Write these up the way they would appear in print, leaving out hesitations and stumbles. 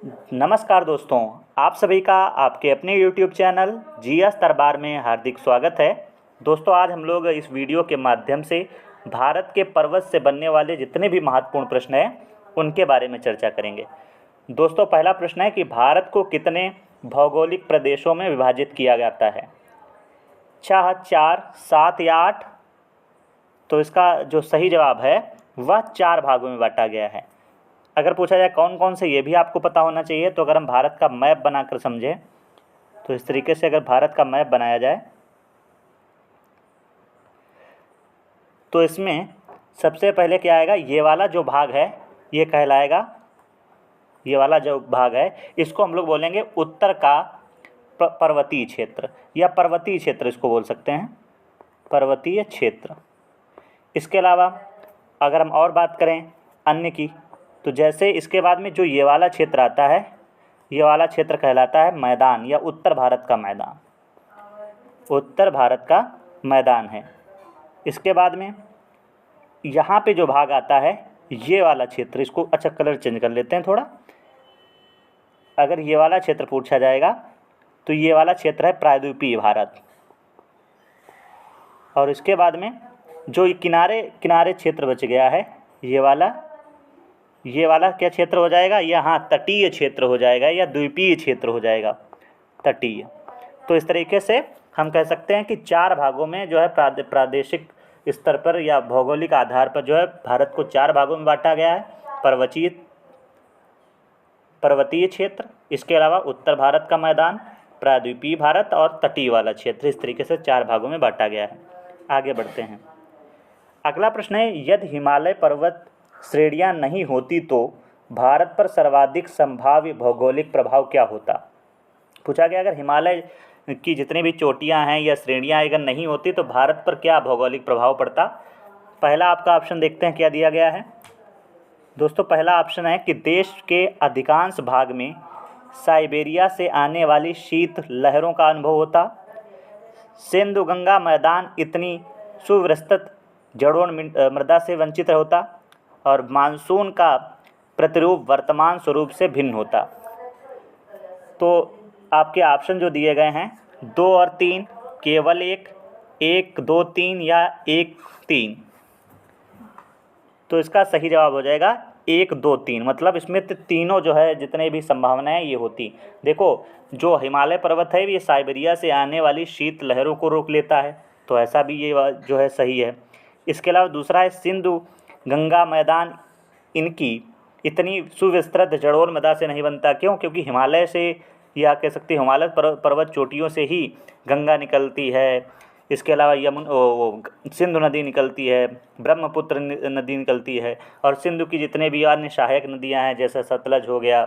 नमस्कार दोस्तों, आप सभी का आपके अपने YouTube चैनल जीएस दरबार में हार्दिक स्वागत है। दोस्तों, आज हम लोग इस वीडियो के माध्यम से भारत के पर्वत से बनने वाले जितने भी महत्वपूर्ण प्रश्न हैं उनके बारे में चर्चा करेंगे। दोस्तों, पहला प्रश्न है कि भारत को कितने भौगोलिक प्रदेशों में विभाजित किया जाता है? 6, 4, 7 या 8? तो इसका जो सही जवाब है वह 4 भागों में बांटा गया है। अगर पूछा जाए कौन कौन से, ये भी आपको पता होना चाहिए। तो अगर हम भारत का मैप बनाकर समझें तो इस तरीके से अगर भारत का मैप बनाया जाए तो इसमें सबसे पहले क्या आएगा, ये वाला जो भाग है ये कहलाएगा, ये वाला जो भाग है इसको हम लोग बोलेंगे उत्तर का पर्वतीय क्षेत्र या पर्वतीय क्षेत्र इसको बोल सकते हैं, पर्वतीय क्षेत्र। इसके अलावा अगर हम और बात करें अन्य की, तो जैसे इसके बाद में जो ये वाला क्षेत्र आता है, ये वाला क्षेत्र कहलाता है मैदान या उत्तर भारत का मैदान, उत्तर भारत का मैदान है। इसके बाद में यहाँ पे जो भाग आता है ये वाला क्षेत्र, इसको अच्छा कलर चेंज कर लेते हैं थोड़ा। अगर ये वाला क्षेत्र पूछा जाएगा तो ये वाला क्षेत्र है प्रायद्वीपीय भारत। और इसके बाद में जो किनारे किनारे क्षेत्र बच गया है ये वाला क्या क्षेत्र हो जाएगा, यहाँ तटीय क्षेत्र हो जाएगा या द्वीपीय क्षेत्र हो जाएगा, तटीय। तो इस तरीके से हम कह सकते हैं कि 4 भागों में जो है प्रादेशिक स्तर पर या भौगोलिक आधार पर जो है भारत को 4 भागों में बांटा गया है। पर्वतीय क्षेत्र, इसके अलावा उत्तर भारत का मैदान, प्रायद्वीपीय भारत और तटीय वाला क्षेत्र, इस तरीके से 4 भागों में बांटा गया है। आगे बढ़ते हैं। अगला प्रश्न है, यदि हिमालय पर्वत श्रेणियाँ नहीं होती तो भारत पर सर्वाधिक संभाव्य भौगोलिक प्रभाव क्या होता? पूछा गया अगर हिमालय की जितनी भी चोटियां हैं या श्रेणियां अगर नहीं होती तो भारत पर क्या भौगोलिक प्रभाव पड़ता। पहला आपका ऑप्शन देखते हैं क्या दिया गया है। दोस्तों, पहला ऑप्शन है कि देश के अधिकांश भाग में साइबेरिया से आने वाली शीत लहरों का अनुभव होता, सिंधु गंगा मैदान इतनी सुविस्तृत जड़ोन मृदा से वंचित होता, और मानसून का प्रतिरूप वर्तमान स्वरूप से भिन्न होता। तो आपके ऑप्शन जो दिए गए हैं 2 और 3, केवल 1, 2, 3 या 1, 3। तो इसका सही जवाब हो जाएगा 1, 2, 3। मतलब इसमें तीनों जो है जितने भी संभावनाएं ये होती। देखो, जो हिमालय पर्वत है ये साइबेरिया से आने वाली शीत लहरों को रोक लेता है, तो ऐसा भी ये जो है सही है। इसके अलावा दूसरा है सिंधु गंगा मैदान इनकी इतनी सुविस्तृत जड़ोल मृदा से नहीं बनता। क्यों? क्योंकि हिमालय से या कह सकते हैं हिमालय पर्वत चोटियों से ही गंगा निकलती है। इसके अलावा सिंधु नदी निकलती है, ब्रह्मपुत्र नदी निकलती है, और सिंधु की जितने भी अन्य सहायक नदियां हैं जैसे सतलज हो गया,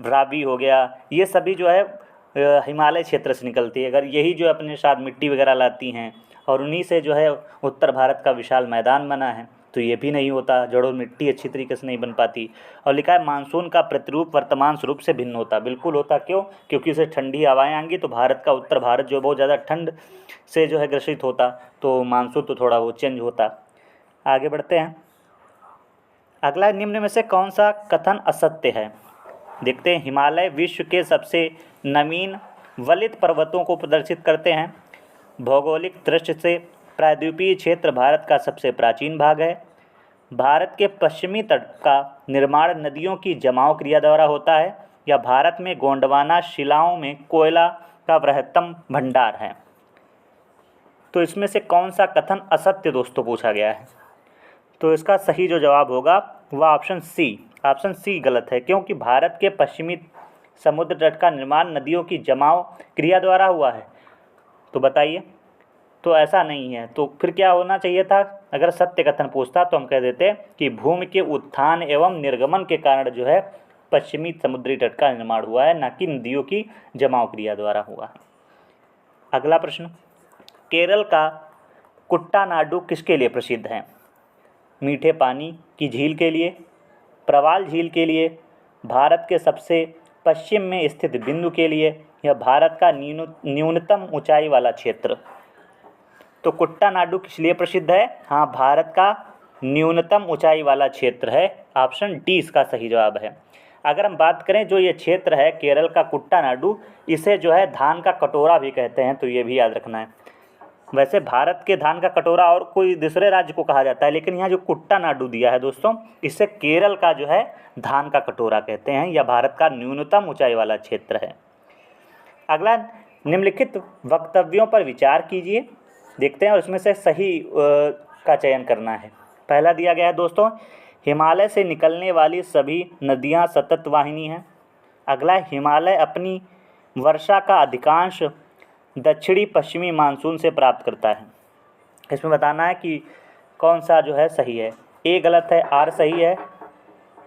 रावी हो गया, ये सभी जो है हिमालय क्षेत्र से निकलती है। अगर यही जो अपने साथ मिट्टी वगैरह लाती हैं और उन्हीं से जो है उत्तर भारत का विशाल मैदान बना है, तो ये भी नहीं होता, जड़ों मिट्टी अच्छी तरीके से नहीं बन पाती। और लिखा है मानसून का प्रतिरूप वर्तमान स्वरूप से भिन्न होता। बिल्कुल होता। क्यों? क्योंकि इसे ठंडी हवाएं आएंगी तो भारत का उत्तर भारत जो बहुत ज़्यादा ठंड से जो है ग्रसित होता, तो मानसून तो थोड़ा वो चेंज होता। आगे बढ़ते हैं। अगला, निम्न में से कौन सा कथन असत्य है? देखते हैं। हिमालय विश्व के सबसे नवीन वलित पर्वतों को प्रदर्शित करते हैं। भौगोलिक दृष्टि से प्रायद्वीपीय क्षेत्र भारत का सबसे प्राचीन भाग है। भारत के पश्चिमी तट का निर्माण नदियों की जमाव क्रिया द्वारा होता है, या भारत में गोंडवाना शिलाओं में कोयला का बृहत्तम भंडार है। तो इसमें से कौन सा कथन असत्य दोस्तों पूछा गया है? तो इसका सही जो जवाब होगा वह ऑप्शन सी गलत है। क्योंकि भारत के पश्चिमी समुद्र तट का निर्माण नदियों की जमाव क्रिया द्वारा हुआ है। तो बताइए, तो ऐसा नहीं है। तो फिर क्या होना चाहिए था? अगर सत्य कथन पूछता तो हम कह देते कि भूमि के उत्थान एवं निर्गमन के कारण जो है पश्चिमी समुद्री तट का निर्माण हुआ है, न कि नदियों की जमाव क्रिया द्वारा हुआ है। अगला प्रश्न, केरल का कुट्टानाडु किसके लिए प्रसिद्ध है? मीठे पानी की झील के लिए, प्रवाल झील के लिए, भारत के सबसे पश्चिम में स्थित बिंदु के लिए, या भारत का न्यूनतम ऊंचाई वाला क्षेत्र? तो कुट्टानाडु किस लिए प्रसिद्ध है? हाँ, भारत का न्यूनतम ऊंचाई वाला क्षेत्र है। ऑप्शन डी इसका सही जवाब है। अगर हम बात करें जो ये क्षेत्र है केरल का कुट्टानाडु, इसे जो है धान का कटोरा भी कहते हैं, तो ये भी याद रखना है। वैसे भारत के धान का कटोरा और कोई दूसरे राज्य को कहा जाता है, लेकिन यहाँ जो कुट्टानाडु दिया है दोस्तों, इसे केरल का जो है धान का कटोरा कहते हैं। यह भारत का न्यूनतम ऊंचाई वाला क्षेत्र है। अगला, निम्नलिखित वक्तव्यों पर विचार कीजिए, देखते हैं और उसमें से सही का चयन करना है। पहला दिया गया है दोस्तों, हिमालय से निकलने वाली सभी नदियां सतत वाहिनी हैं। अगला, हिमालय अपनी वर्षा का अधिकांश दक्षिणी पश्चिमी मानसून से प्राप्त करता है। इसमें बताना है कि कौन सा जो है सही है। ए गलत है, आर सही है।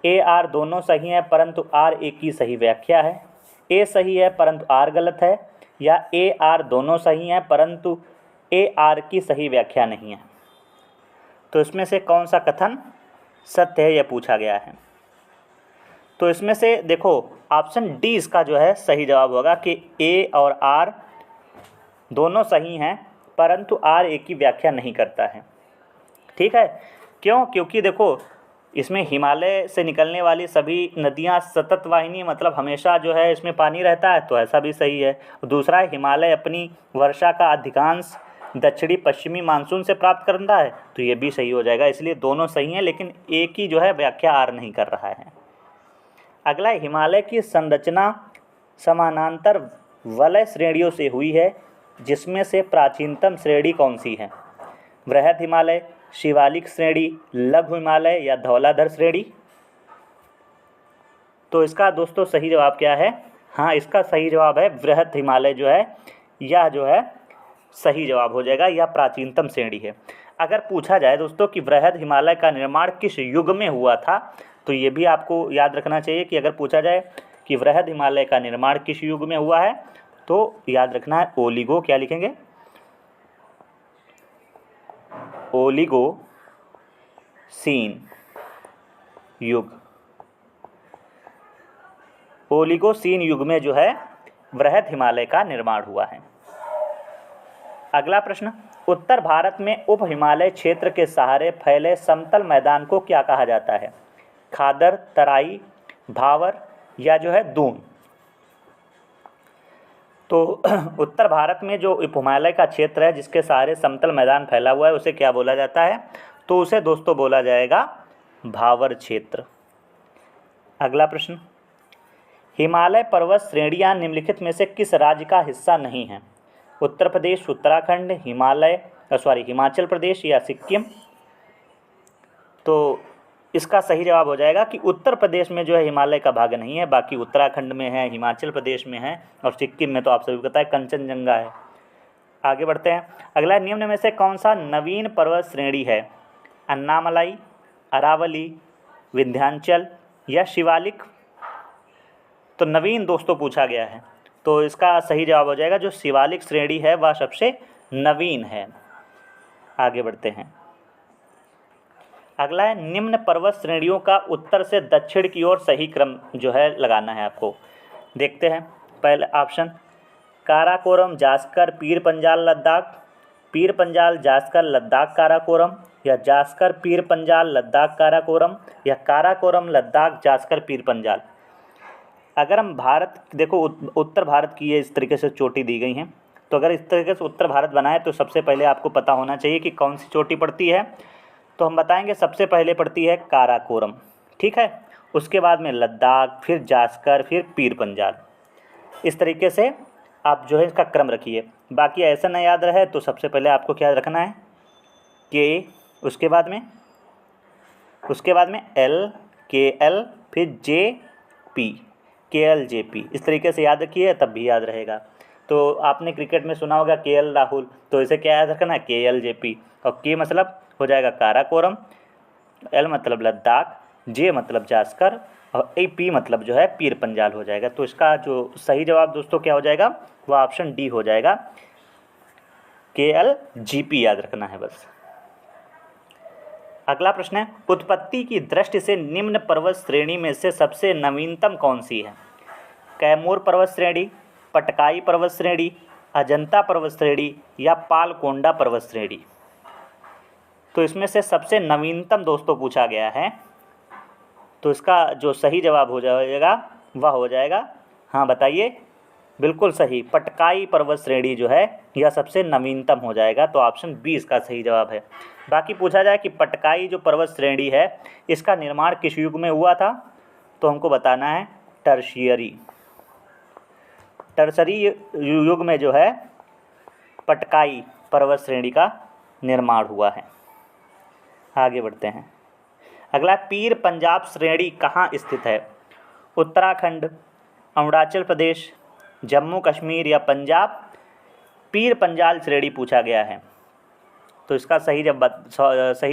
ए आर दोनों सही हैं, परंतु आर एक की सही व्याख्या है। ए सही है परंतु आर गलत है, या ए आर दोनों सही हैं परंतु ए आर की सही व्याख्या नहीं है। तो इसमें से कौन सा कथन सत्य है, यह पूछा गया है। तो इसमें से देखो ऑप्शन डी इसका जो है सही जवाब होगा कि ए और आर दोनों सही हैं, परंतु आर एक की व्याख्या नहीं करता है। ठीक है, क्यों? क्योंकि देखो इसमें हिमालय से निकलने वाली सभी नदियां सतत वाहिनी, मतलब हमेशा जो है इसमें पानी रहता है, तो ऐसा भी सही है। दूसरा है हिमालय अपनी वर्षा का अधिकांश दक्षिणी पश्चिमी मानसून से प्राप्त करता है, तो ये भी सही हो जाएगा। इसलिए दोनों सही हैं, लेकिन एक ही जो है व्याख्या आर नहीं कर रहा है। अगला, हिमालय की संरचना समानांतर वलय श्रेणियों से हुई है, जिसमें से प्राचीनतम श्रेणी कौन सी है? वृहद हिमालय, शिवालिक श्रेणी, लघु हिमालय या धौलाधर श्रेणी? तो इसका दोस्तों सही जवाब क्या है? हाँ, इसका सही जवाब है वृहद हिमालय जो है, यह जो है सही जवाब हो जाएगा, यह प्राचीनतम श्रेणी है। अगर पूछा जाए दोस्तों कि वृहद हिमालय का निर्माण किस युग में हुआ था, तो ये भी आपको याद रखना चाहिए कि अगर पूछा जाए कि वृहद हिमालय का निर्माण किस युग में हुआ है, तो याद रखना है ओलिगो, क्या लिखेंगे? ओलिगोसीन युग। ओलिगोसीन युग में जो है वृहद हिमालय का निर्माण हुआ है। अगला प्रश्न, उत्तर भारत में उप हिमालय क्षेत्र के सहारे फैले समतल मैदान को क्या कहा जाता है? खादर, तराई, भावर या जो है दून? तो उत्तर भारत में जो उप हिमालय का क्षेत्र है जिसके सहारे समतल मैदान फैला हुआ है, उसे क्या बोला जाता है? तो उसे दोस्तों बोला जाएगा भावर क्षेत्र। अगला प्रश्न, हिमालय पर्वत श्रेणियां निम्नलिखित में से किस राज्य का हिस्सा नहीं है? उत्तर प्रदेश, उत्तराखंड, हिमाचल प्रदेश या सिक्किम? तो इसका सही जवाब हो जाएगा कि उत्तर प्रदेश में जो है हिमालय का भाग नहीं है, बाकी उत्तराखंड में है, हिमाचल प्रदेश में है और सिक्किम में तो आप सभी को पता है कंचनजंगा है। आगे बढ़ते हैं। अगला, निम्न में से कौन सा नवीन पर्वत श्रेणी है? अन्नामलाई, अरावली, विंध्याचल या शिवालिक? तो नवीन दोस्तों पूछा गया है, तो इसका सही जवाब हो जाएगा जो शिवालिक श्रेणी है वह सबसे नवीन है। आगे बढ़ते हैं। अगला है, निम्न पर्वत श्रेणियों का उत्तर से दक्षिण की ओर सही क्रम जो है लगाना है आपको। देखते हैं। पहले ऑप्शन, काराकोरम, जास्कर, पीर पंजाल, लद्दाख, पीर पंजाल, जास्कर, लद्दाख, काराकोरम या जास्कर, पीर पंजाल, लद्दाख, काराकोरम या काराकोरम, लद्दाख, जास्कर, पीर पंजाल। अगर हम भारत देखो उत्तर भारत की ये इस तरीके से चोटी दी गई हैं, तो अगर इस तरीके से उत्तर भारत बनाए तो सबसे पहले आपको पता होना चाहिए कि कौन सी चोटी पड़ती है। तो हम बताएंगे सबसे पहले पड़ती है काराकोरम, ठीक है, उसके बाद में लद्दाख, फिर जास्कर, फिर पीर पंजाल। इस तरीके से आप जो है इसका क्रम रखिए। बाकी ऐसा न याद रहे तो सबसे पहले आपको क्या रखना है के, उसके बाद में एल, के एल, फिर जे पी, के एल जे पी। इस तरीके से याद रखिए तब भी याद रहेगा। तो आपने क्रिकेट में सुना होगा के एल राहुल, तो इसे क्या याद रखना है के एल जे पी। और के मतलब हो जाएगा काराकोरम, एल मतलब लद्दाख, जे मतलब जास्कर और ए पी मतलब जो है पीर पंजाल हो जाएगा। तो इसका जो सही जवाब दोस्तों क्या हो जाएगा, वह ऑप्शन डी हो जाएगा, के एल जी पी याद रखना है बस। अगला प्रश्न है, उत्पत्ति की दृष्टि से निम्न पर्वत श्रेणी में से सबसे नवीनतम कौन सी है? कैमूर पर्वत श्रेणी, पटकाई पर्वत श्रेणी, अजंता पर्वत श्रेणी या पालकोंडा पर्वत श्रेणी? तो इसमें से सबसे नवीनतम दोस्तों पूछा गया है, तो इसका जो सही जवाब हो जाएगा वह हो जाएगा, हाँ बताइए, बिल्कुल सही, पटकाई पर्वत श्रेणी जो है यह सबसे नवीनतम हो जाएगा। तो ऑप्शन बी इसका सही जवाब है। बाकी पूछा जाए कि पटकाई जो पर्वत श्रेणी है इसका निर्माण किस युग में हुआ था, तो हमको बताना है टर्सरी युग में जो है पटकाई पर्वत श्रेणी का निर्माण हुआ है। आगे बढ़ते हैं। अगला, पीर पंजाब श्रेणी कहाँ स्थित है? उत्तराखंड, अरुणाचल प्रदेश, जम्मू कश्मीर या पंजाब? पीर पंजाल श्रेणी पूछा गया है, तो इसका सही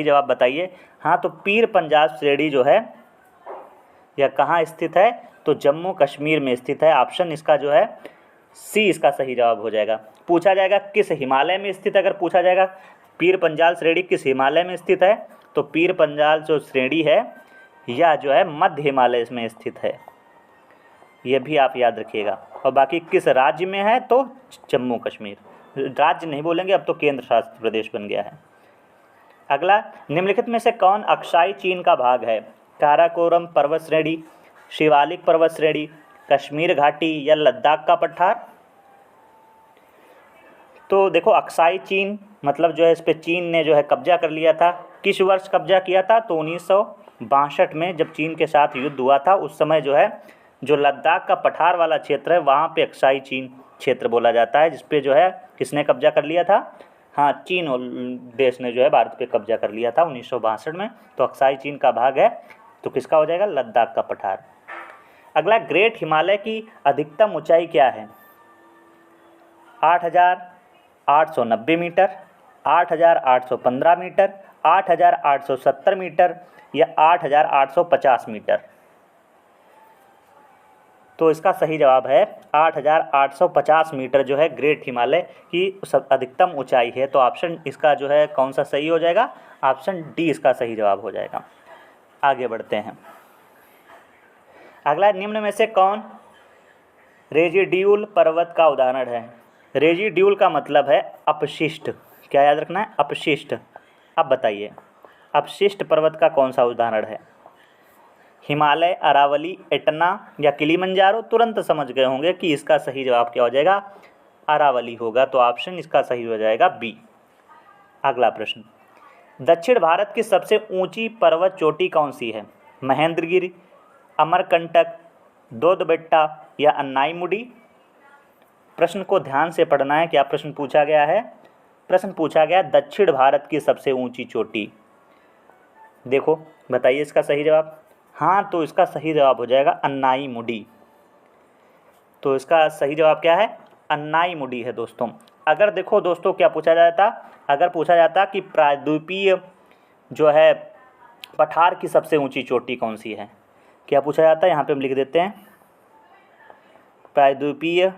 जवाब बताइए। हाँ, तो पीर पंजाब श्रेणी जो है यह कहाँ स्थित है? तो जम्मू कश्मीर में स्थित है। ऑप्शन इसका जो है सी इसका सही जवाब हो जाएगा। पूछा जाएगा किस हिमालय में स्थित, अगर पूछा जाएगा पीर पंजाल श्रेणी किस हिमालय में स्थित है, तो पीर पंजाल जो श्रेणी है यह जो है मध्य हिमालय में स्थित है, यह भी आप याद रखिएगा। और बाकी किस राज्य में है, तो जम्मू कश्मीर, राज्य नहीं बोलेंगे, अब तो केंद्र शासित प्रदेश बन गया है। अगला, निम्नलिखित में से कौन अक्साई चीन का भाग है? काराकोरम पर्वत श्रेणी, शिवालिक पर्वत श्रेणी, कश्मीर घाटी या लद्दाख का पठार? तो देखो, अक्साई चीन मतलब जो है इस पे चीन ने जो है कब्जा कर लिया था। किस वर्ष कब्जा किया था? तो 1962 में जब चीन के साथ युद्ध हुआ था, उस समय जो है जो लद्दाख का पठार वाला क्षेत्र है वहाँ पे अक्साई चीन क्षेत्र बोला जाता है, जिस पे जो है किसने कब्जा कर लिया था? हाँ, चीन देश ने जो है भारत पे कब्जा कर लिया था 1962 में। तो अक्साई चीन का भाग है, तो किसका हो जाएगा? लद्दाख का पठार। अगला, ग्रेट हिमालय की अधिकतम ऊंचाई क्या है? 8,890 मीटर, 8,815 मीटर, 8,870 मीटर या 8,850 मीटर? तो इसका सही जवाब है 8,850 मीटर जो है ग्रेट हिमालय की अधिकतम ऊंचाई है। तो ऑप्शन इसका जो है कौन सा सही हो जाएगा? ऑप्शन डी इसका सही जवाब हो जाएगा। आगे बढ़ते हैं। अगला, निम्न में से कौन रेजिड्यूल पर्वत का उदाहरण है? रेजिड्यूल का मतलब है अपशिष्ट, क्या याद रखना है? अपशिष्ट। अब बताइए, अपशिष्ट पर्वत का कौन सा उदाहरण है? हिमालय, अरावली, एटना या किलिमंजारो? तुरंत समझ गए होंगे कि इसका सही जवाब क्या हो जाएगा? अरावली होगा। तो ऑप्शन इसका सही हो जाएगा बी। अगला प्रश्न, दक्षिण भारत की सबसे ऊंची पर्वत चोटी कौन सी है? महेंद्रगिरी, अमरकंटक, दोदबेट्टा या अन्नाईमुडी? प्रश्न को ध्यान से पढ़ना है। क्या प्रश्न पूछा गया है? प्रश्न पूछा गया दक्षिण भारत की सबसे ऊंची चोटी। देखो, बताइए इसका सही जवाब। हाँ, तो इसका सही जवाब हो जाएगा अन्नाईमुडी। तो इसका सही जवाब क्या है? अन्नाईमुडी है दोस्तों। अगर देखो दोस्तों, क्या पूछा जाता, अगर पूछा जाता कि प्रायद्वीपीय जो है पठार की सबसे ऊंची चोटी कौन सी है, क्या पूछा जाता है? यहाँ पे हम लिख देते हैं प्रायद्वीपीय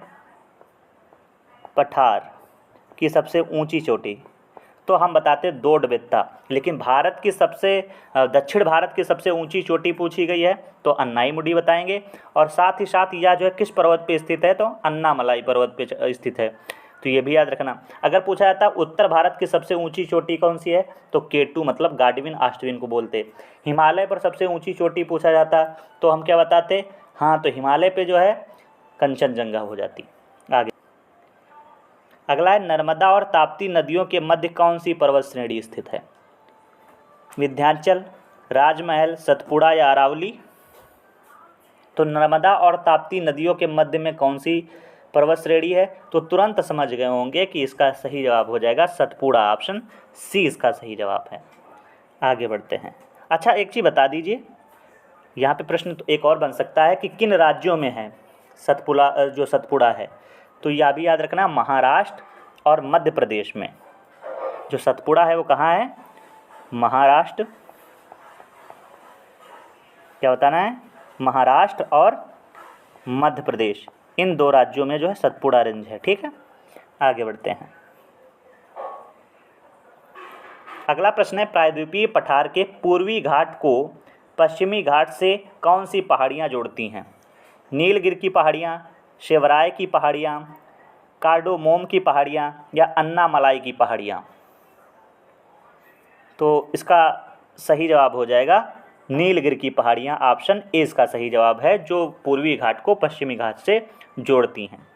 पठार की सबसे ऊंची चोटी, तो हम बताते दोडबेत्ता। लेकिन भारत की सबसे दक्षिण भारत की सबसे ऊंची चोटी पूछी गई है तो अन्नाईमुडी बताएंगे। और साथ ही साथ यह जो है किस पर्वत पे स्थित है? तो अन्नामलाई पर्वत पे स्थित है। तो ये भी याद रखना। अगर पूछा जाता उत्तर भारत की सबसे ऊंची चोटी कौन सी है, तो केटू मतलब गाडविन आस्टविन को बोलते। हिमालय पर सबसे ऊंची चोटी पूछा जाता तो हम क्या बताते? हाँ, तो हिमालय पे जो है कंचनजंगा हो जाती। आगे अगला है, नर्मदा और ताप्ती नदियों के मध्य कौन सी पर्वत श्रेणी स्थित है? विंध्याचल, राजमहल, सतपुड़ा या अरावली? तो नर्मदा और ताप्ती नदियों के मध्य में कौन सी पर्वत श्रेणी है? तो तुरंत समझ गए होंगे कि इसका सही जवाब हो जाएगा सतपुड़ा। ऑप्शन सी इसका सही जवाब है। आगे बढ़ते हैं। अच्छा, एक चीज़ बता दीजिए, यहाँ पे प्रश्न तो एक और बन सकता है कि किन राज्यों में है जो सतपुड़ा है? तो यह भी याद रखना, महाराष्ट्र और मध्य प्रदेश में जो सतपुड़ा है वो कहाँ है? महाराष्ट्र, क्या बताना है? महाराष्ट्र और मध्य प्रदेश, इन दो राज्यों में जो है सतपुड़ा रेंज है। ठीक है, आगे बढ़ते हैं। अगला प्रश्न है, प्रायद्वीपीय पठार के पूर्वी घाट को पश्चिमी घाट से कौन सी पहाड़ियाँ जोड़ती हैं? नीलगिरी की पहाड़ियाँ, शिवराय की पहाड़ियाँ, कार्डोमोम की पहाड़ियाँ या अन्नामलाई की पहाड़ियाँ? तो इसका सही जवाब हो जाएगा नीलगिरी की पहाड़ियाँ, ऑप्शन ए इसका सही जवाब है, जो पूर्वी घाट को पश्चिमी घाट से जोड़ती हैं।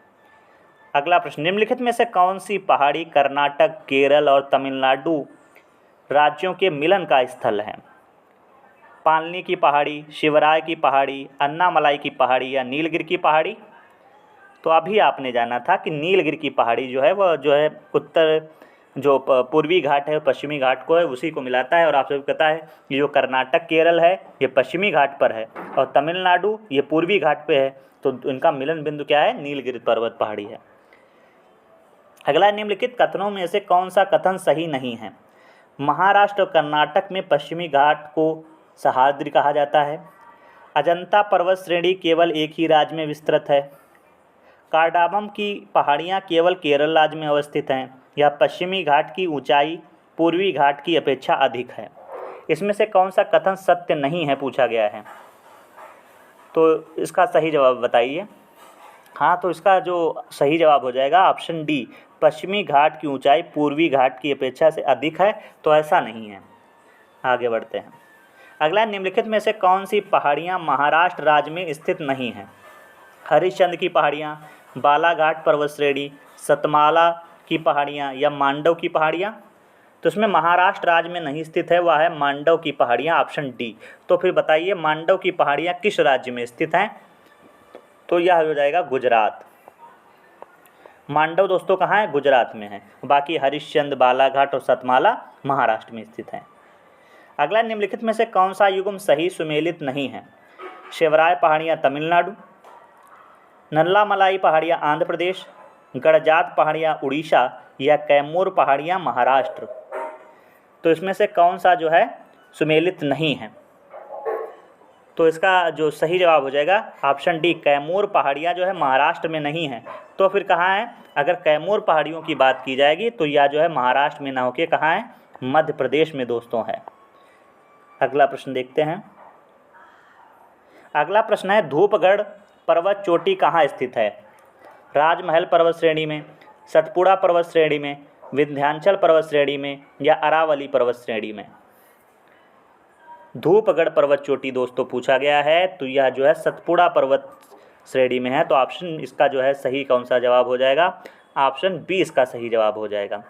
अगला प्रश्न, निम्नलिखित में से कौन सी पहाड़ी कर्नाटक, केरल और तमिलनाडु राज्यों के मिलन का स्थल है? पालनी की पहाड़ी, शिवराय की पहाड़ी, अन्नामलाई की पहाड़ी या नीलगिरी की पहाड़ी? तो अभी आपने जाना था कि नीलगिरी की पहाड़ी जो है वह जो है उत्तर जो पूर्वी घाट है पश्चिमी घाट को है उसी को मिलाता है। और आप सबको पता है ये जो कर्नाटक केरल है ये पश्चिमी घाट पर है और तमिलनाडु ये पूर्वी घाट पे है, तो इनका मिलन बिंदु क्या है? नीलगिरी पर्वत पहाड़ी है। अगला, निम्नलिखित कथनों में से कौन सा कथन सही नहीं है? महाराष्ट्र और कर्नाटक में पश्चिमी घाट को सह्याद्री कहा जाता है। अजंता पर्वत श्रेणी केवल एक ही राज्य में विस्तृत है। कार्डाबम की पहाड़ियाँ केवल केरल राज्य में अवस्थित हैं। या पश्चिमी घाट की ऊंचाई पूर्वी घाट की अपेक्षा अधिक है। इसमें से कौन सा कथन सत्य नहीं है पूछा गया है, तो इसका सही जवाब बताइए। हाँ, तो इसका जो सही जवाब हो जाएगा ऑप्शन डी, पश्चिमी घाट की ऊंचाई पूर्वी घाट की अपेक्षा से अधिक है, तो ऐसा नहीं है। आगे बढ़ते हैं। अगला, निम्नलिखित में से कौन सी पहाड़ियाँ महाराष्ट्र राज्य में स्थित नहीं हैं? हरिश्चंद्र की पहाड़ियाँ, बालाघाट पर्वत श्रेणी, सतमाला की पहाड़ियाँ या मांडव की पहाड़ियाँ? तो इसमें महाराष्ट्र राज्य में नहीं स्थित है, वह है मांडव की पहाड़ियाँ, ऑप्शन डी। तो फिर बताइए मांडव की पहाड़ियाँ किस राज्य में स्थित हैं? तो यह हो जाएगा गुजरात। मांडव दोस्तों कहाँ है? गुजरात में है। बाकी हरिश्चंद्र, बालाघाट और सतमाला महाराष्ट्र में स्थित हैं। अगला, निम्नलिखित में से कौन सा युग्म सही सुमेलित नहीं है? शिवराय पहाड़ियाँ तमिलनाडु, नल्लामलाई पहाड़ियाँ आंध्र प्रदेश, गड़जात पहाड़ियाँ उड़ीसा या कैमूर पहाड़ियाँ महाराष्ट्र? तो इसमें से कौन सा जो है सुमेलित नहीं है? तो इसका जो सही जवाब हो जाएगा ऑप्शन डी, कैमूर पहाड़ियाँ जो है महाराष्ट्र में नहीं है। तो फिर कहाँ है? अगर कैमूर पहाड़ियों की बात की जाएगी तो यह जो है महाराष्ट्र में ना होके कहाँ है? मध्य प्रदेश में दोस्तों है। अगला प्रश्न देखते हैं। अगला प्रश्न है, धूपगढ़ पर्वत चोटी कहाँ स्थित है? राजमहल पर्वत श्रेणी में, सतपुड़ा पर्वत श्रेणी में, विंध्याचल पर्वत श्रेणी में या अरावली पर्वत श्रेणी में? धूपगढ़ पर्वत चोटी दोस्तों पूछा गया है, तो यह जो है सतपुड़ा पर्वत श्रेणी में है। तो ऑप्शन इसका जो है सही कौन सा जवाब हो जाएगा? ऑप्शन बी इसका सही जवाब हो जाएगा।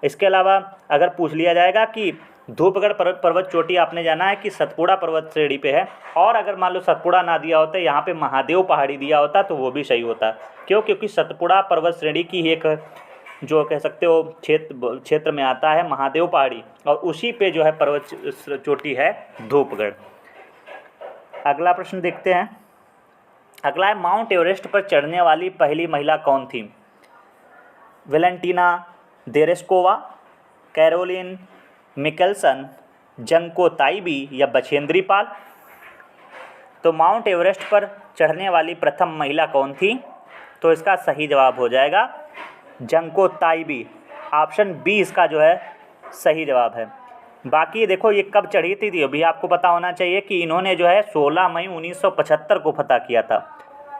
इसके अलावा अगर पूछ लिया जाएगा कि धूपगढ़ पर्वत चोटी आपने जाना है कि सतपुड़ा पर्वत श्रेणी पे है, और अगर मान लो सतपुड़ा ना दिया होता, यहाँ पे महादेव पहाड़ी दिया होता तो वो भी सही होता। क्यों? क्योंकि सतपुड़ा पर्वत श्रेणी की एक जो कह सकते हो क्षेत्र में आता है महादेव पहाड़ी, और उसी पे जो है पर्वत चोटी है धूपगढ़। अगला प्रश्न देखते हैं। अगला है, माउंट एवरेस्ट पर चढ़ने वाली पहली महिला कौन थी? Valentina Tereshkova, Caroline Mikkelsen, Junko Tabei या बछेंद्री पाल? तो माउंट एवरेस्ट पर चढ़ने वाली प्रथम महिला कौन थी? तो इसका सही जवाब हो जाएगा जंको ताइबी, ऑप्शन बी इसका जो है सही जवाब है। बाकी देखो ये कब चढ़ी थी अभी आपको पता होना चाहिए कि इन्होंने जो है 16 मई 1975 को फतह किया था,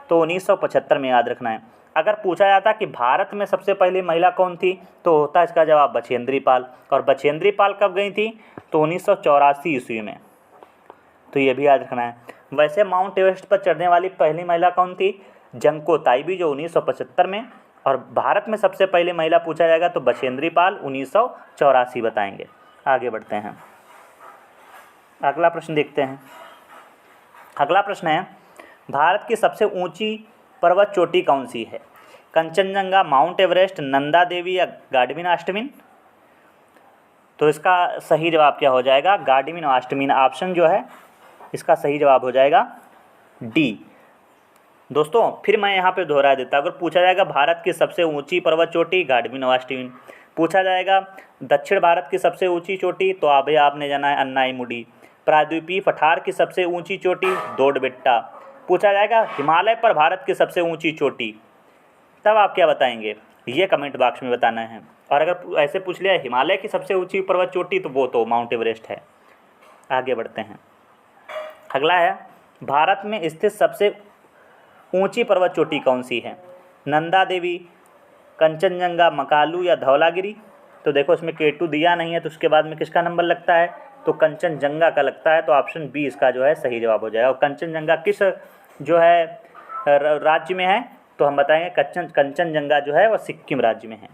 तो 1975 में याद रखना है। अगर पूछा जाता कि भारत में सबसे पहली महिला कौन थी तो होता इसका जवाब बछेंद्री पाल, और बछेंद्री पाल कब गई थी? तो 1984 ईस्वी में, तो ये भी याद रखना है। वैसे माउंट एवरेस्ट पर चढ़ने वाली पहली महिला कौन थी? जंको ताइबी जो 1975 में, और भारत में सबसे पहले महिला पूछा जाएगा तो बछेंद्री पाल 1984 बताएंगे। आगे बढ़ते हैं। अगला प्रश्न देखते हैं। अगला प्रश्न है, भारत की सबसे ऊंची पर्वत चोटी कौन सी है? कंचनजंगा, माउंट एवरेस्ट, नंदा देवी या गाडविन आष्टमिन? तो इसका सही जवाब क्या हो जाएगा? गाडविन आष्टमिन ऑप्शन जो है इसका सही जवाब हो जाएगा डी। दोस्तों फिर मैं यहाँ पे दोहरा देता, अगर पूछा जाएगा भारत की सबसे ऊंची पर्वत चोटी गाडविन आष्टमिन, पूछा जाएगा दक्षिण भारत की सबसे ऊंची चोटी तो अभी आपने जाना है अन्नाईमुडी, प्रायद्वीपीय पठार की सबसे ऊंची चोटी दोडबेट्टा, पूछा जाएगा हिमालय पर भारत की सबसे ऊंची चोटी, तब आप क्या बताएंगे? ये कमेंट बॉक्स में बताना है। और अगर ऐसे पूछ लिया हिमालय की सबसे ऊंची पर्वत चोटी तो वो तो माउंट एवरेस्ट है। आगे बढ़ते हैं। अगला है, भारत में स्थित सबसे ऊंची पर्वत चोटी कौन सी है? नंदा देवी, कंचनजंगा, मकालू या धौलागिरी? तो देखो इसमें K2 दिया नहीं है तो उसके बाद में किसका नंबर लगता है? तो कंचनजंगा का लगता है, तो ऑप्शन बी इसका जो है सही जवाब हो जाएगा। और कंचनजंगा किस जो है राज्य में है, तो हम बताएंगे कंचनजंगा जो है वो सिक्किम राज्य में है।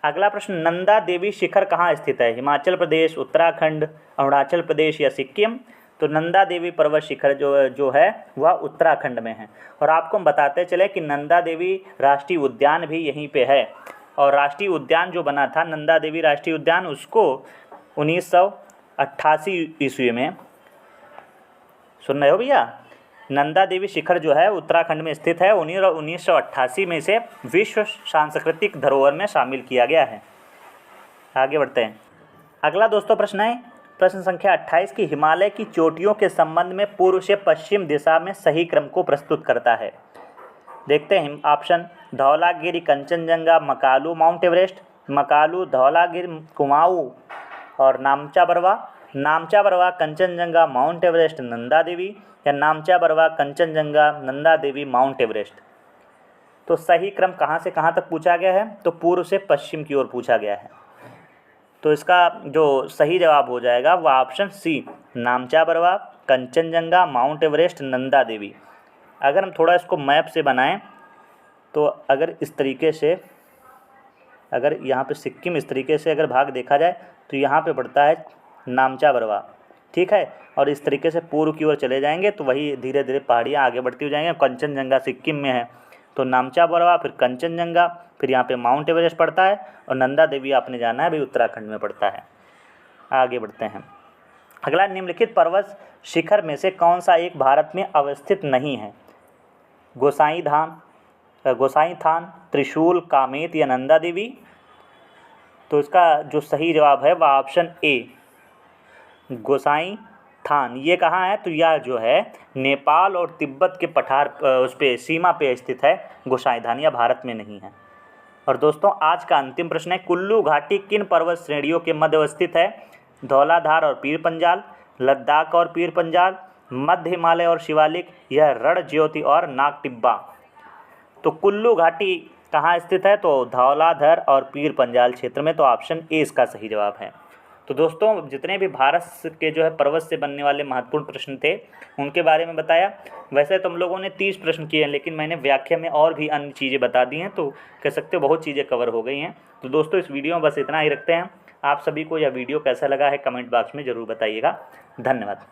अगला प्रश्न, नंदा देवी शिखर कहाँ स्थित है? हिमाचल प्रदेश, उत्तराखंड, अरुणाचल प्रदेश या सिक्किम? तो नंदा देवी पर्वत शिखर जो है वह उत्तराखंड में है। और आपको हम बताते चले कि नंदा देवी राष्ट्रीय उद्यान भी यहीं पे है। और राष्ट्रीय उद्यान जो बना था नंदा देवी राष्ट्रीय उद्यान, उसको 1988 ईस्वी में, सुन रहे हो भैया, नंदा देवी शिखर जो है उत्तराखंड में स्थित है। 1988 में इसे विश्व सांस्कृतिक धरोहर में शामिल किया गया है। आगे बढ़ते हैं। अगला दोस्तों प्रश्न है प्रश्न संख्या 28 की हिमालय की चोटियों के संबंध में पूर्व से पश्चिम दिशा में सही क्रम को प्रस्तुत करता है। देखते हैं option, Dhaulagiri, Kanchenjunga, Makalu, mount Everest, Makalu, Dhaulagiri, Kumaon और नामचा Barwa, नामचा Barwa, Kanchenjunga, Mount Everest, Nanda देवी, या नामचा Barwa, Kanchenjunga, Nanda Devi, mount Everest. तो सही क्रम कहाँ से कहाँ तक पूछा गया है? तो पूर्व से पश्चिम की ओर पूछा गया है। तो इसका जो सही जवाब हो जाएगा वह option C, Namcha Barwa, Kanchenjunga, Mount Everest, Nanda Devi. अगर हम थोड़ा इसको मैप से बनाएं तो अगर इस तरीके से, अगर यहाँ पे सिक्किम इस तरीके से अगर भाग देखा जाए तो यहाँ पे पड़ता है नामचा बरवा, ठीक है। और इस तरीके से पूर्व की ओर चले जाएंगे तो वही धीरे धीरे पहाड़ियाँ आगे बढ़ती हो जाएंगी। कंचनजंगा सिक्किम में है, तो नामचा बरवा, फिर कंचनजंगा, फिर यहाँ पे माउंट एवरेस्ट पड़ता है, और नंदा देवी आपने जाना है भाई उत्तराखंड में पड़ता है। आगे बढ़ते हैं। अगला, निम्नलिखित पर्वत शिखर में से कौन सा एक भारत में अवस्थित नहीं है? गोसाई थान, त्रिशूल, कामेत या नंदा देवी? तो इसका जो सही जवाब है वह ऑप्शन ए, गोसाई थान। ये कहाँ है? तो यह जो है नेपाल और तिब्बत के पठार उस पे सीमा पे स्थित है गोसाई थान, यह भारत में नहीं है। और दोस्तों आज का अंतिम प्रश्न है, कुल्लू घाटी किन पर्वत श्रेणियों के मध्य अवस्थित है? धौलाधार और पीर पंजाल, लद्दाख और पीर पंजाल, मध्य हिमालय और शिवालिक, यह रण ज्योति और नाग टिब्बा? तो कुल्लू घाटी कहाँ स्थित है? तो धौलाधर और पीर पंजाल क्षेत्र में, तो ऑप्शन ए इसका सही जवाब है। तो दोस्तों जितने भी भारत के जो है पर्वत से बनने वाले महत्वपूर्ण प्रश्न थे उनके बारे में बताया। वैसे तो हम लोगों ने 30 प्रश्न किए हैं, लेकिन मैंने व्याख्या में और भी अन्य चीज़ें बता दी हैं, तो कह सकते हो बहुत चीज़ें कवर हो गई हैं। तो दोस्तों इस वीडियो में बस इतना ही रखते हैं। आप सभी को यह वीडियो कैसा लगा है कमेंट बॉक्स में ज़रूर बताइएगा। धन्यवाद।